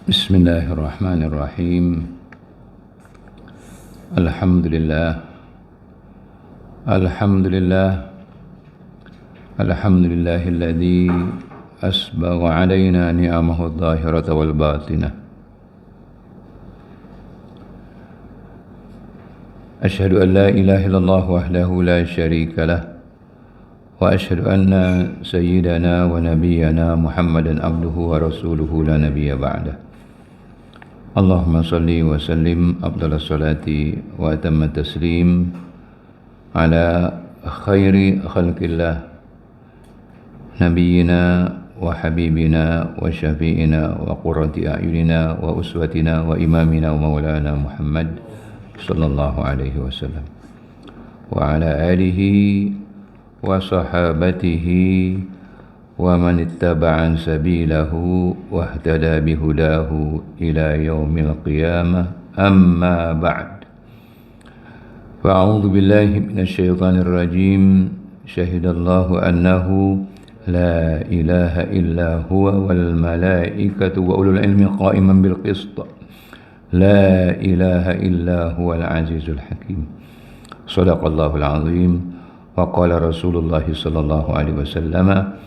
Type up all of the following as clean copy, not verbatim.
Bismillahirrahmanirrahim. Alhamdulillah. Alhamdulillah. Alhamdulillahilladzi asbagha alaina ni'amahu adh-dhahirata wal batinah. Asyhadu an la ilaha illallah wahdahu la syarika lah. Wa asyhadu anna sayyidana wa nabiyyana Muhammadan abduhu wa rasuluhu la nabiyya ba'dah. Allahumma salli wa sallim afdalas salati wa atammat taslim ala khairi khalqillah nabiyyina wa habibina wa syafi'ina wa qurrati a'yunina wa uswatina wa imamina wa maulana Muhammad sallallahu alaihi wasallam wa ala alihi wa sahabatihi wa man ittaba'a sabilahu wa ihtada bihudahu ila yaumil qiyamah, amma ba'd. Fa'udzu billahi minasy syaithanir rajim. Syahidallahu annahu la ilaha illa huwa wal malaikatu wa ulul ilmi qa'iman bil qist. La ilaha illa huwal azizul hakim. Shadaqallahul azim. Wa qala Rasulullah sallallahu alaihi wasallam,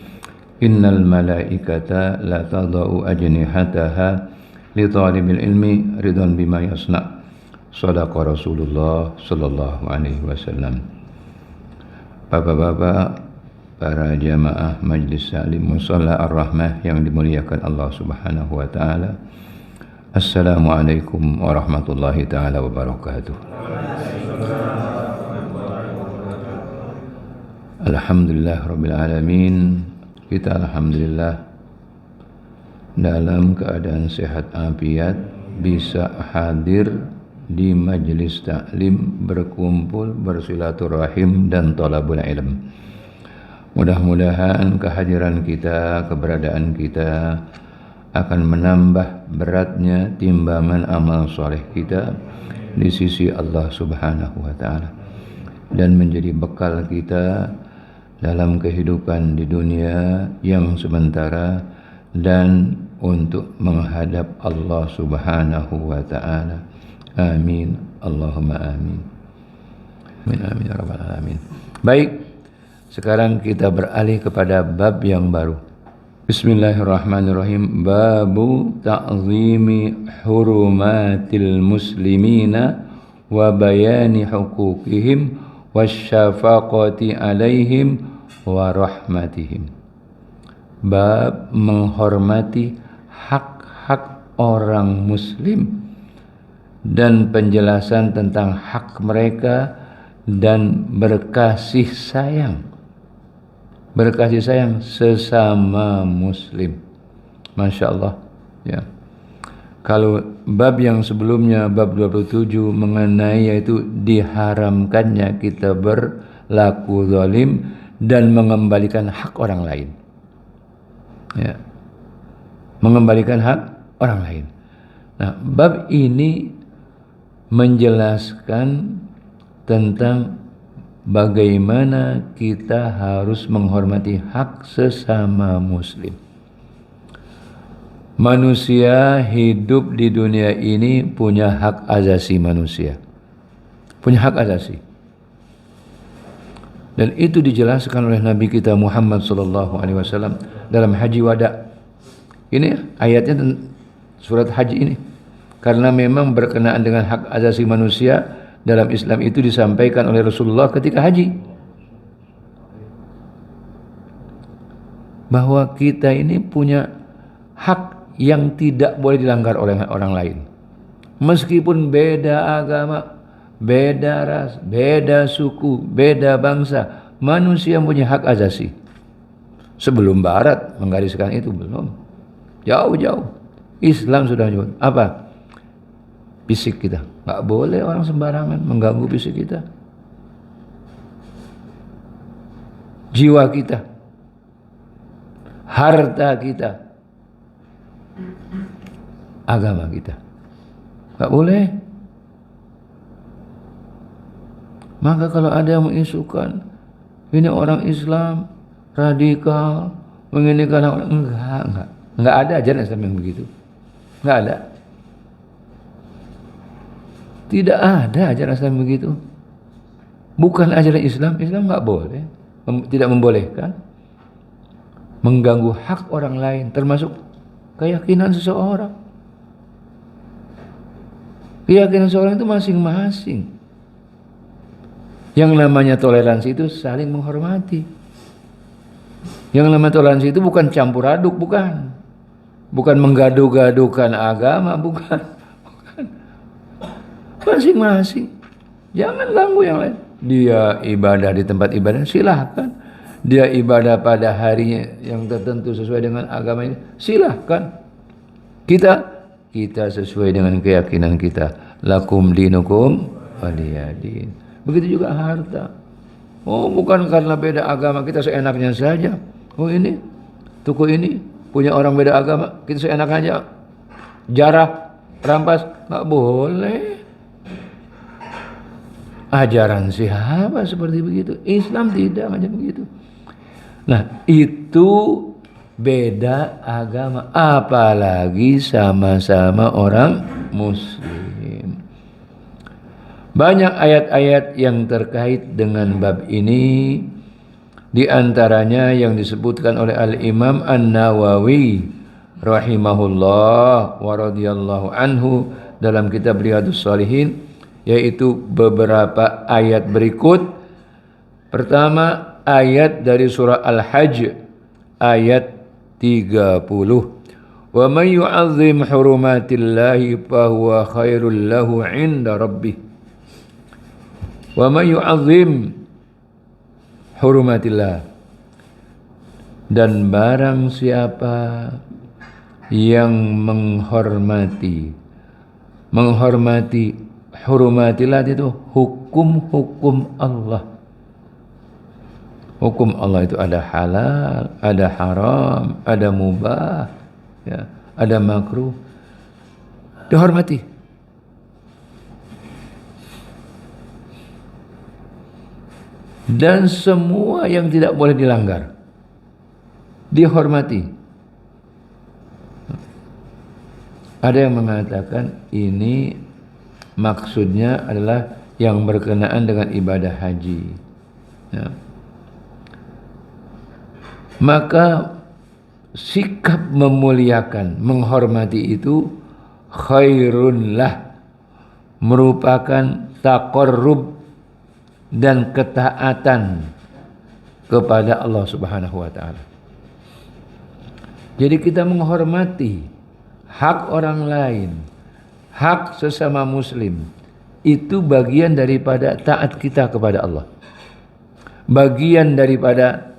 innal malaikata la tadau ajnihataha li talibil ilmi ridwan bima yasna. Shadaqa Rasulullah sallallahu alaihi wasallam. Bapak-bapak, para jamaah Majlis Salim Musalla Ar-Rahmah yang dimuliakan Allah Subhanahu wa taala. Assalamualaikum warahmatullahi taala wabarakatuh. Alhamdulillah rabbil alamin. Kita alhamdulillah dalam keadaan sehat afiat bisa hadir di majlis taklim, berkumpul, bersilaturahim dan thalabul ilm. Mudah-mudahan kehadiran kita, keberadaan kita akan menambah beratnya timbangan amal soleh kita di sisi Allah Subhanahu wa taala dan menjadi bekal kita dalam kehidupan di dunia yang sementara dan untuk menghadap Allah Subhanahu wa taala. Amin. Allahumma amin. Amin amin ya rabbal alamin. Baik, sekarang kita beralih kepada bab yang baru. Bismillahirrahmanirrahim. Babu ta'zimi hurumatil muslimina wa bayani huquqihim wasyafaqati alaihim wa rahmatihim. Bab menghormati hak-hak orang muslim dan penjelasan tentang hak mereka dan berkasih sayang sesama muslim. Masya Allah ya. Kalau bab yang sebelumnya, bab 27 mengenai yaitu diharamkannya kita berlaku zalim dan mengembalikan hak orang lain ya. Mengembalikan hak orang lain. Nah, bab ini menjelaskan tentang bagaimana kita harus menghormati hak sesama muslim. Manusia hidup di dunia ini punya hak asasi manusia. Punya hak asasi. Dan itu dijelaskan oleh Nabi kita Muhammad sallallahu alaihi wasallam dalam Haji Wada. Ini ayatnya surat Haji ini. Karena memang berkenaan dengan hak asasi manusia dalam Islam itu disampaikan oleh Rasulullah ketika haji. Bahwa kita ini punya hak yang tidak boleh dilanggar oleh orang lain. Meskipun beda agama, beda ras, beda suku, beda bangsa, manusia punya hak asasi. Sebelum Barat menggariskan itu belum. Jauh-jauh. Islam sudah jauh. Apa? Fisik kita. Nggak boleh orang sembarangan mengganggu fisik kita. Jiwa kita. Harta kita. Agama kita. Nggak boleh. Maka kalau ada yang mengisukan ini orang Islam radikal, menginginkan orang, enggak ada ajaran Islam yang begitu. Nggak ada. Tidak ada ajaran Islam begitu. Bukan ajaran Islam. Islam nggak boleh, tidak membolehkan mengganggu hak orang lain, termasuk keyakinan seseorang. Keyakinan seseorang itu masing-masing. Yang namanya toleransi itu saling menghormati. Yang namanya toleransi itu bukan campur aduk, bukan. Bukan menggaduh-gaduhkan agama, bukan. Masing-masing. Jangan ganggu yang lain. Dia ibadah di tempat ibadah, silahkan. Dia ibadah pada harinya yang tertentu sesuai dengan agamanya, silahkan. Kita sesuai dengan keyakinan kita. Lakum dinukum waliyadin. Begitu juga harta. Oh, bukan karena beda agama kita seenaknya saja. Oh, ini toko ini punya orang beda agama, kita seenaknya aja jarah, rampas, nggak boleh. Ajaran siapa seperti begitu? Islam tidak macam begitu. Nah, itu beda agama, apalagi sama-sama orang muslim. Banyak ayat-ayat yang terkait dengan bab ini, di antaranya yang disebutkan oleh Al-Imam An-Nawawi rahimahullah wa radhiyallahu anhu dalam kitab Riyadhus Shalihin, yaitu beberapa ayat berikut. Pertama, ayat dari surah Al-Hajj ayat 30. Wa may yu'azzim hurumatillahi fahuwa khairul lahu 'inda rabbih. Wa may yu'azzim hurumatillah, dan barang siapa yang menghormati hurumatillah itu hukum-hukum Allah. Hukum Allah itu ada halal, ada haram, ada mubah, ya, ada makruh. Dihormati. Dan semua yang tidak boleh dilanggar dihormati. Ada yang mengatakan ini maksudnya adalah yang berkenaan dengan ibadah haji, ya. Maka sikap memuliakan, menghormati itu khairun lah, merupakan taqarrub dan ketaatan kepada Allah Subhanahu wa taala. Jadi kita menghormati hak orang lain, hak sesama muslim, itu bagian daripada taat kita kepada Allah. Bagian daripada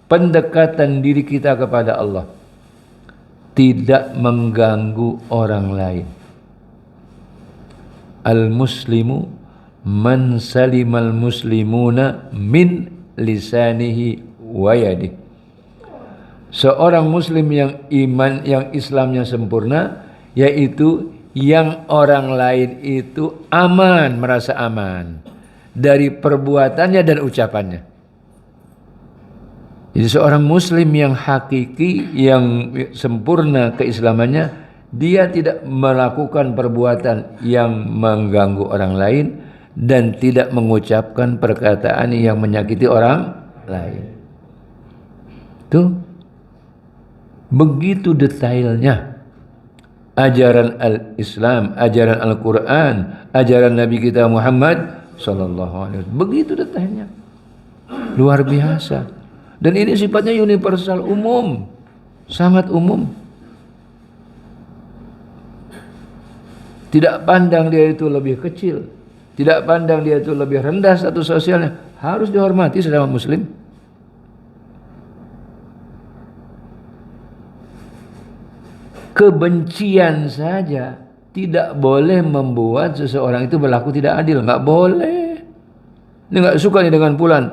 pendekatan diri kita kepada Allah. Tidak mengganggu orang lain. Al-muslimu man salimal muslimuna min lisanihi wa yadihi. Seorang muslim yang Islamnya sempurna, yaitu yang orang lain itu aman, merasa aman dari perbuatannya dan ucapannya. Jadi seorang muslim yang hakiki, yang sempurna keislamannya, dia tidak melakukan perbuatan yang mengganggu orang lain dan tidak mengucapkan perkataan yang menyakiti orang lain. Tuh, begitu detailnya ajaran al-Islam, ajaran Al-Quran, ajaran Nabi kita Muhammad sallallahu alaihi wasallam. Begitu detailnya, luar biasa. Dan ini sifatnya universal, umum, sangat umum. Tidak pandang dia itu lebih kecil, tidak pandang dia itu lebih rendah status sosialnya, harus dihormati sesama muslim. Kebencian saja tidak boleh membuat seseorang itu berlaku tidak adil, nggak boleh. Ini nggak suka nih dengan fulan,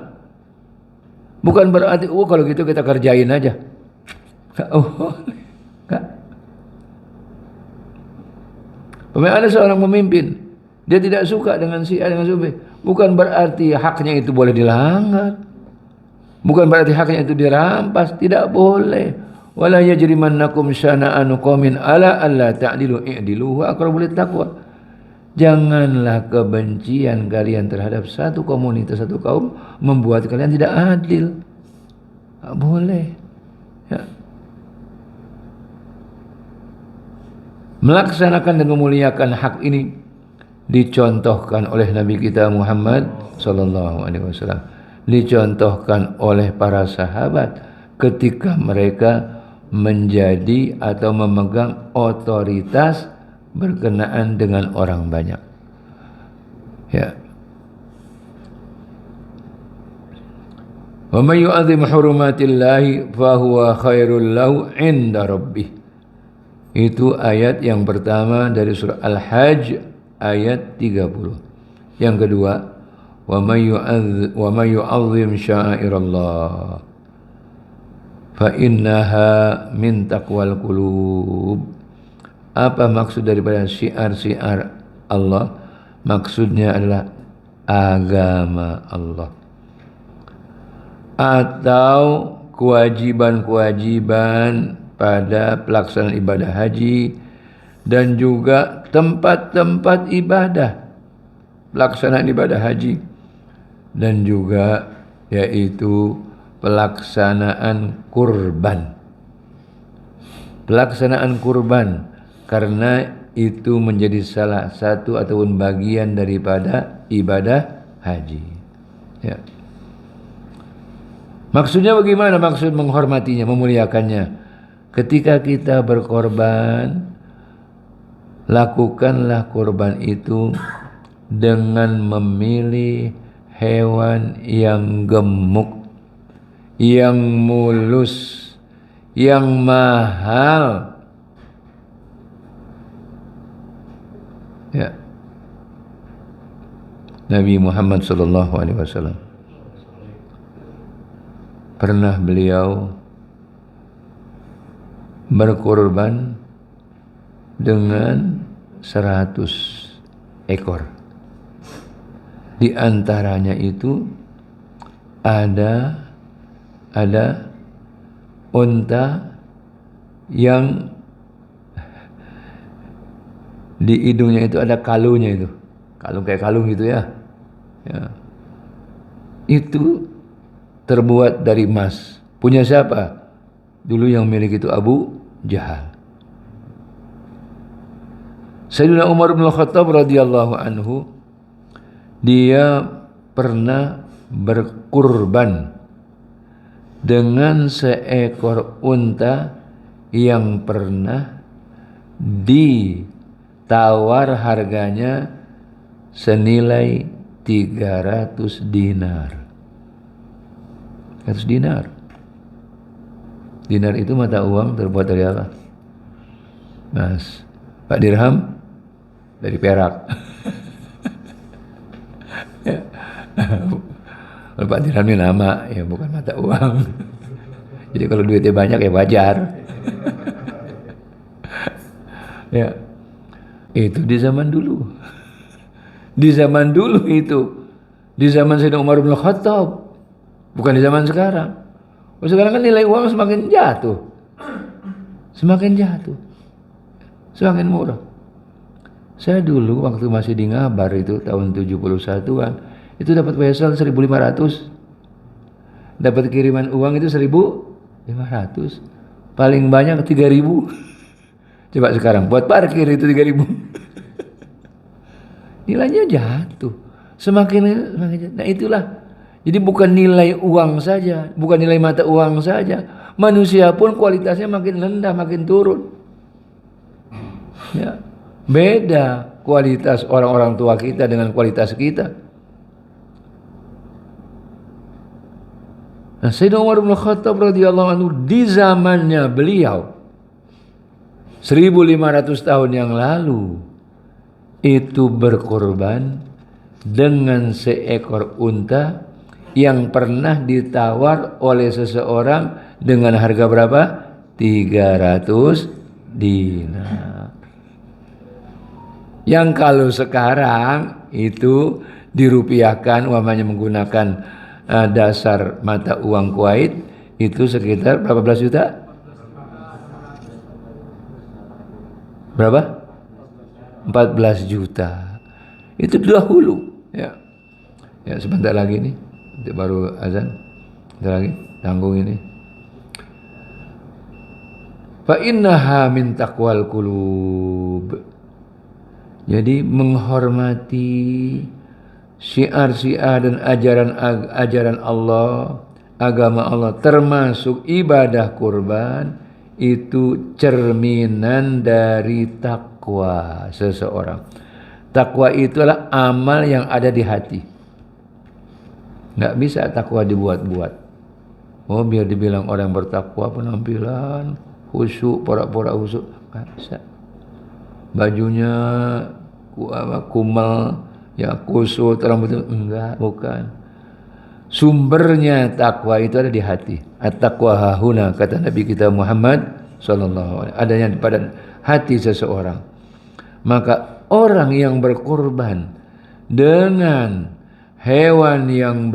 bukan berarti kalau gitu kita kerjain aja. Nggak. Ada seorang pemimpin, dia tidak suka dengan si A dengan si B, bukan berarti haknya itu boleh dilanggar, bukan berarti haknya itu dirampas, tidak boleh. Wala yajrimannakum syana'anu qaumin ala alla ta'dilu i'dilu wa aqrabu littaqwa. Janganlah kebencian kalian terhadap satu komunitas, satu kaum membuat kalian tidak adil. Tak boleh. Ya. Melaksanakan dan memuliakan hak ini dicontohkan oleh Nabi kita Muhammad sallallahu alaihi wasallam, dicontohkan oleh para sahabat ketika mereka menjadi atau memegang otoritas berkenaan dengan orang banyak. Ya. Wa may yu'azzim hurumatillahi fa huwa khairul lahu 'inda rabbih. Itu ayat yang pertama dari surah Al-Hajj ayat 30. Yang kedua, wa may yu'azzim sya'airallah fa innaha min taqwal qulub. Apa maksud daripada syiar-syiar Allah? Maksudnya adalah agama Allah atau kewajiban-kewajiban pada pelaksanaan ibadah haji dan juga tempat-tempat ibadah pelaksanaan ibadah haji dan juga yaitu pelaksanaan kurban. Pelaksanaan kurban karena itu menjadi salah satu ataupun bagian daripada ibadah haji. Ya. Maksudnya bagaimana? Maksud menghormatinya, memuliakannya. Ketika kita berkorban, lakukanlah korban itu dengan memilih hewan yang gemuk, yang mulus, yang mahal. Ya. Nabi Muhammad sallallahu alaihi wasallam pernah beliau berkorban dengan 100 ekor. Di antaranya itu ada unta yang di hidungnya itu ada kalungnya itu. Kalung kayak kalung gitu ya. Ya. Itu terbuat dari emas. Punya siapa? Dulu yang milik itu Abu Jahal. Sayyidina Umar bin Khattab radhiyallahu anhu, dia pernah berkurban dengan seekor unta yang pernah ditawar harganya senilai 300 dinar. 100 dinar. Dinar itu mata uang terbuat dari apa? Mas, Pak dirham dari perak. Ya. Kalau Pak dirham ini nama, ya bukan mata uang. Jadi kalau duitnya banyak ya wajar. Ya, itu di zaman dulu. Di zaman dulu itu, di zaman Sayyidina Umar bin Khattab, bukan di zaman sekarang. Sekarang kan nilai uang semakin jatuh, semakin semakin murah. Saya dulu waktu masih di Ngabar itu tahun 71-an, itu dapat wesel 1.500, dapat kiriman uang itu 1.500, paling banyak 3.000. Coba sekarang buat parkir itu 3.000. Nilainya jatuh, semakin jatuh. Nah itulah. Jadi bukan nilai uang saja, bukan nilai mata uang saja. Manusia pun kualitasnya makin rendah, makin turun. Ya, beda kualitas orang-orang tua kita dengan kualitas kita. Nah, Sayyidina Umar bin Khattab radhiyallahu anhu di zamannya beliau 1.500 tahun yang lalu itu berkorban dengan seekor unta yang pernah ditawar oleh seseorang dengan harga berapa? 300 dinar. Yang kalau sekarang itu dirupiahkan, umpamanya menggunakan dasar mata uang Kuwait, itu sekitar berapa belas juta? Berapa? 14 juta. Itu dahulu, ya. Ya, sebentar lagi nih. Nanti baru azan. Sebentar lagi, tanggung ini. Fa innaha min taqwal qulub. Jadi menghormati syiar-syiar dan ajaran Allah, agama Allah, termasuk ibadah kurban, itu cerminan dari takwa seseorang. Takwa itu adalah amal yang ada di hati. Nggak bisa takwa dibuat-buat. Oh, biar dibilang orang bertakwa, penampilan khusyuk, pura-pura khusyuk, nggak bisa. Bajunya kumal, ya kusut, rambutnya enggak, bukan. Sumbernya takwa itu ada di hati. At-taqwa hahuna, kata Nabi kita Muhammad sallallahu alaihi wasallam, adanya pada hati seseorang. Maka orang yang berkorban dengan hewan yang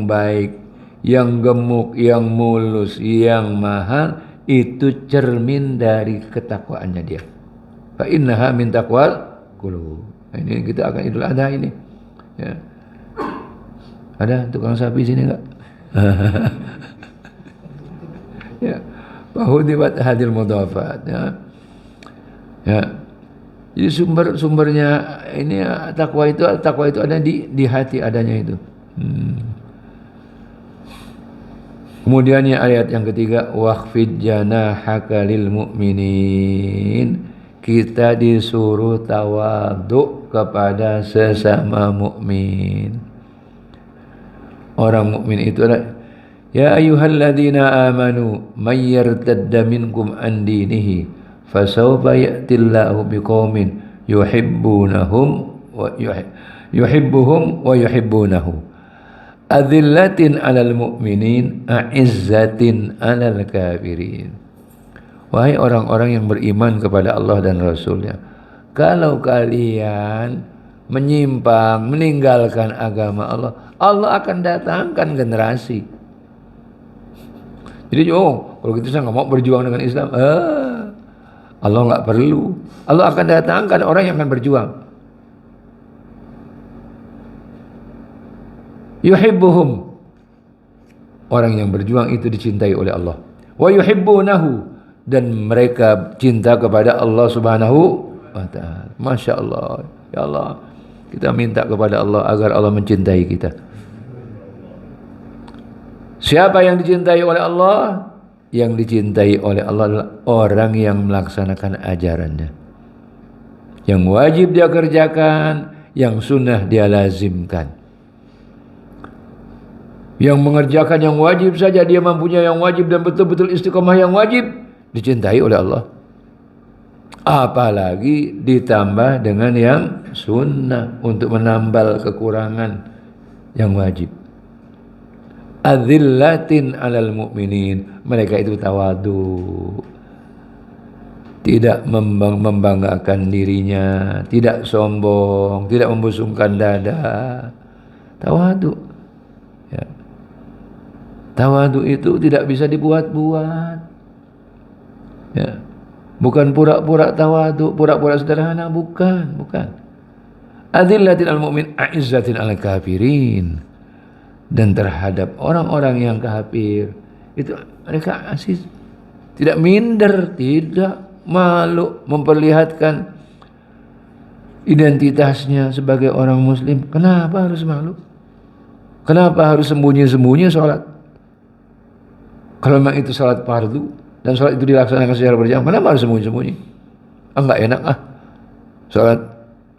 baik, yang gemuk, yang mulus, yang mahal, itu cermin dari ketakwaannya dia. Fa innaha min taqwal qulub. Ini kita akan Idul Adha ini. Ya. Ada tukang sapi sini enggak? Ya. Fahudibat hadil mudhafat, ya. Ya. Jadi sumbernya ini takwa itu ada di hati adanya itu. Kemudian ayat yang ketiga, waqfid janahaka lil mu'minin. Kita disuruh tawadhu kepada sesama mukmin. Orang mukmin itu adalah ya ayyuhalladzina amanu may yartadda minkum an dinihi fasawfa ya'tillahu biqaumin yuhibbuhum wa yuhibbunahu adzillatin 'alal mu'minin a'izzatin 'alal kafirin. Wahai orang-orang yang beriman kepada Allah dan Rasulnya, kalau kalian menyimpang, meninggalkan agama Allah, Allah akan datangkan generasi. Jadi kalau gitu saya nggak mau berjuang dengan Islam. Allah nggak perlu. Allah akan datangkan orang yang akan berjuang. Yuhibbuhum, orang yang berjuang itu dicintai oleh Allah. Wa yuhibbunahu, dan mereka cinta kepada Allah Subhanahu wa ta'ala. Masya Allah. Ya Allah, kita minta kepada Allah agar Allah mencintai kita. Siapa yang dicintai oleh Allah? Yang dicintai oleh Allah adalah orang yang melaksanakan ajarannya. Yang wajib dia kerjakan, yang sunnah dia lazimkan. Yang mengerjakan yang wajib saja, dia mempunyai yang wajib dan betul-betul istiqomah yang wajib, dicintai oleh Allah. Apalagi ditambah dengan yang sunnah untuk menambal kekurangan yang wajib. Adzillatin 'alal mu'minin, mereka itu tawadu, tidak membanggakan dirinya, tidak sombong, tidak membusungkan dada. Tawadu, ya. Tawadu itu tidak bisa dibuat-buat, ya. Bukan pura-pura tawadu, pura-pura sederhana, bukan. Adzillatin 'alal mu'min, a'izzatin 'alal kafirin. Dan terhadap orang-orang yang kafir itu mereka asis, tidak minder, tidak malu memperlihatkan identitasnya sebagai orang muslim. Kenapa harus malu? Kenapa harus sembunyi-sembunyi sholat? Kalau memang itu sholat fardu dan sholat itu dilaksanakan secara berjamaah, kenapa harus sembunyi-sembunyi? Enggak enak sholat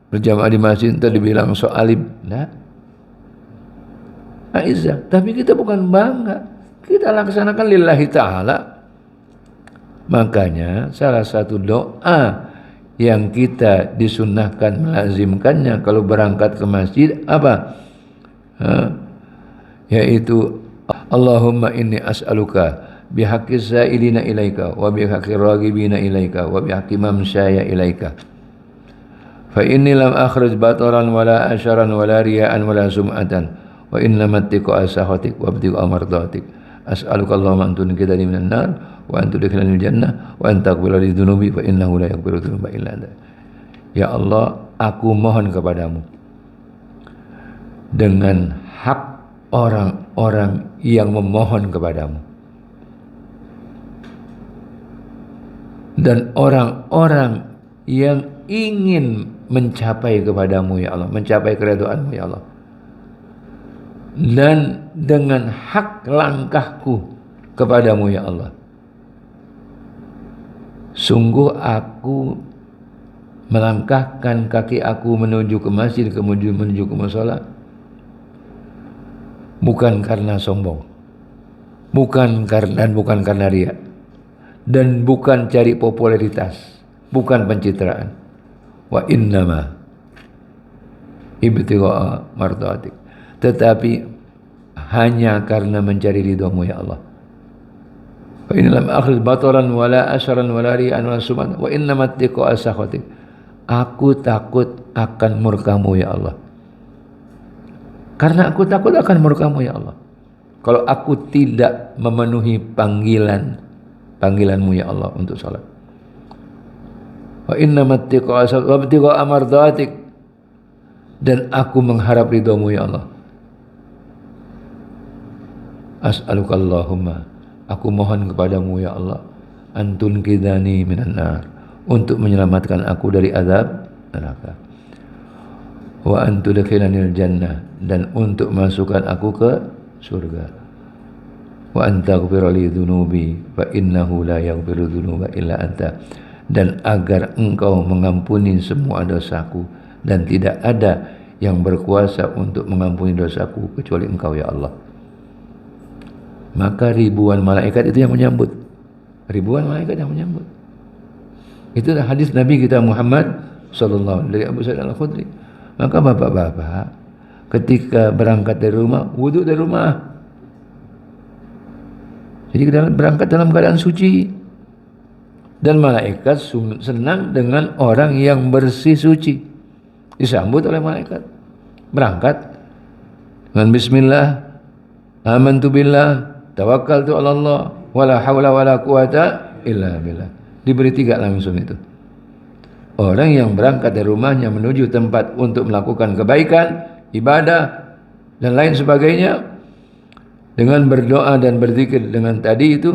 berjamaah di masjid tadi dibilang so alim. Nah, Aizzah, tapi kita bukan bangga, kita laksanakan lillahi ta'ala. Makanya salah satu doa yang kita disunnahkan melazimkannya kalau berangkat ke masjid apa? Yaitu Allahumma inni as'aluka bihaqqi sa'ilina ilaika wa bihaqqi raghibina ilaika wa bihaqqi mamsyaya ilaika fa inni lam akhruj bataran wala asharan wala riya'an wala sum'atan wa inna mattiqa asahatik wa abtiqa amardatik As'aluka Allahumma an tunqidhani minan nar wa an tudkhilani jannah wa an taghfira li dhunubi fa innahu la yaghfiru dhunuba illa anta. Ya Allah, aku mohon kepadamu dengan hak orang-orang yang memohon kepadamu dan orang-orang yang ingin mencapai kepadamu ya Allah, mencapai keridhaanmu ya Allah, dan dengan hak langkahku kepadamu ya Allah. Sungguh aku melangkahkan kaki aku menuju ke masjid, kemudian menuju ke mushola, bukan karena sombong, bukan karena riya, dan bukan cari popularitas, bukan pencitraan. Wa innama ibtigha'a mardhatik, tetapi hanya karena mencari ridhamu ya Allah. Wa inna lam akhriz bataran wala asran wala ri'an wala suman wa innama ittiqa'a sakhatik. Aku takut akan murkamu ya Allah. Karena aku takut akan murkamu ya Allah. Kalau aku tidak memenuhi panggilanmu ya Allah untuk salat. Wa innamat tiqa'a mardatik, dan aku mengharap ridhamu ya Allah. As'aluka Allahumma, aku mohon kepadamu ya Allah, antun kidani minan nar, untuk menyelamatkan aku dari azab neraka. Wa antudkhilanil jannah, dan untuk masukkan aku ke surga. Wa antaghfira li dzunubi fa innahu la yaghfiru dzunuba illa anta, dan agar engkau mengampuni semua dosaku, dan tidak ada yang berkuasa untuk mengampuni dosaku kecuali engkau ya Allah. Maka ribuan malaikat itu yang menyambut, ribuan malaikat yang menyambut. Itulah hadis Nabi kita Muhammad sallallahu alaihi wasallam dari Abu Sa'id Al-Khudri. Maka bapak-bapak ketika berangkat dari rumah, wudu dari rumah. Jadi berangkat dalam keadaan suci. Dan malaikat senang dengan orang yang bersih suci. Disambut oleh malaikat. Berangkat dengan bismillah, amantu billah, tawakkaltu 'ala Allah, wala haula wala quwata illa billah. Diberi 3 langsung itu. Orang yang berangkat dari rumahnya menuju tempat untuk melakukan kebaikan, ibadah, dan lain sebagainya, dengan berdoa dan berzikir dengan tadi itu,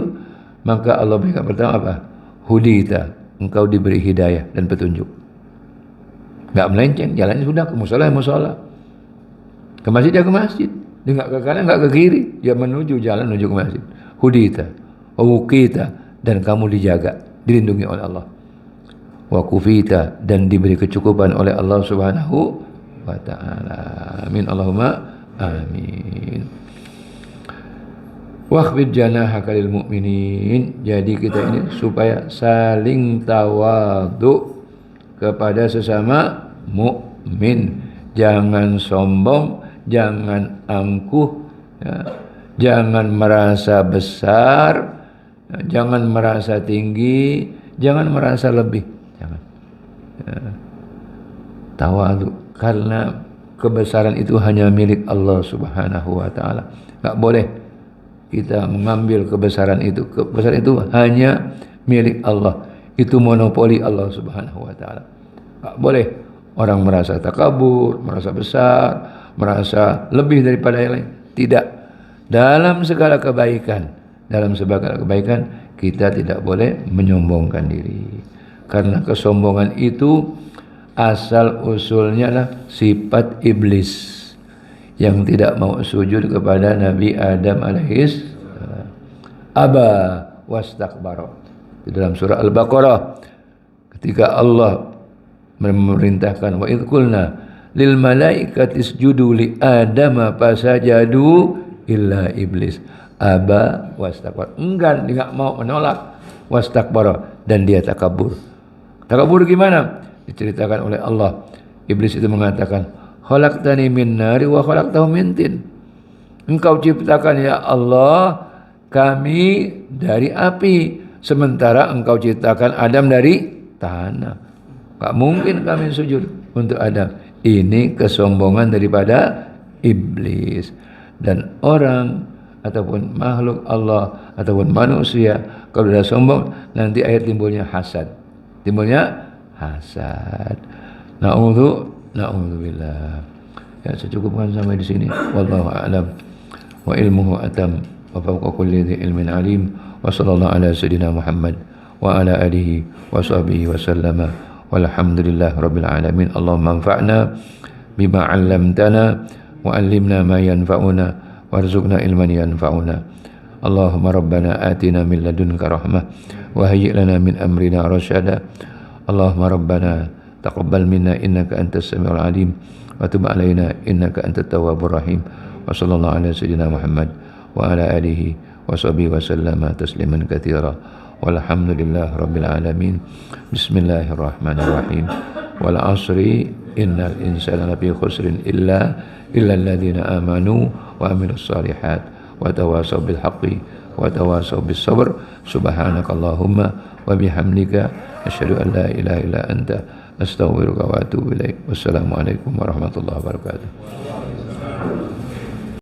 maka Allah berikan pertama apa? Hudita, engkau diberi hidayah dan petunjuk. Enggak melenceng, jalannya sudah ke musola, ke masjid ya ke masjid, dia enggak ke kanan enggak ke kiri, dia menuju ke masjid. Hudita, wukita, dan kamu dijaga, dilindungi oleh Allah. Wa kufita, dan diberi kecukupan oleh Allah Subhanahu wa taala. Amin Allahumma amin. Wakhfid janahaka lil mu'minin. Jadi kita ini supaya saling tawadhu kepada sesama mukmin. Jangan sombong, jangan angkuh, ya. Jangan merasa besar, jangan merasa tinggi, jangan merasa lebih. Jangan. Ya. Tawadhu, karena kebesaran itu hanya milik Allah Subhanahu wa taala. Enggak boleh kita mengambil kebesaran itu. Kebesaran itu hanya milik Allah. Itu monopoli Allah Subhanahu wa taala. Tak boleh orang merasa takabur, merasa besar, merasa lebih daripada yang lain. Tidak. Dalam segala kebaikan, kita tidak boleh menyombongkan diri. Karena kesombongan itu asal usulnya adalah sifat iblis yang tidak mau sujud kepada Nabi Adam alaihis aba wastakbara. Di dalam surah Al-Baqarah ketika Allah memerintahkan wa idz qulna lil malaikati isjudu li adama fasajadu illa iblis aba wastakbara. Enggan, dia enggak mau, menolak, wastakbara, dan dia takabur. Takabur gimana? Diceritakan oleh Allah. Iblis itu mengatakan, khalaqtani min nari wa khalaqtahu min tin. Engkau ciptakan ya Allah kami dari api, sementara engkau ciptakan Adam dari tanah. Tak mungkin kami sujud untuk Adam. Ini kesombongan daripada iblis. Dan orang ataupun makhluk Allah ataupun manusia, kalau sudah sombong nanti akhir timbulnya hasad. Na'udzubillah. Ya, secukupkan sampai di sini. Wallahu a'lam wa ilmuhu atam wa fawqa kulli dhi ilmin alim. Wa sallallahu ala sayyidina Muhammad wa ala alihi wa sahbihi wa sallama. Walhamdulillah rabbil alamin. Allahumma anfa'na bima 'allamtana wa 'allimna ma yanfa'una warzuqna ilman yanfa'una. Allahumma rabbana atina min ladunka rahmah wa hayyi' lana min amrina rasyada. Allahumma rabbana taqabbal minna innaka antas samiul alim wa tub alaina innaka antat tawwabur rahim. Wa sallallahu ala sayyidina Muhammad wa ala alihi wa sahbihi wa sallama tasliman katsira. Walhamdulillah rabbil alamin. Bismillahirrahmanirrahim. Wal 'asri innal insana lafi khusrin illa alladziina amanu wa amilus shalihat wa tawasaw bil haqqi wa tawasaw bis sabr. Subhanakallahumma wa bihamdika asyhadu an la ilaha illa anta astaghfiruka wa atubu ilaik. Wassalamualaikum warahmatullahi wabarakatuh.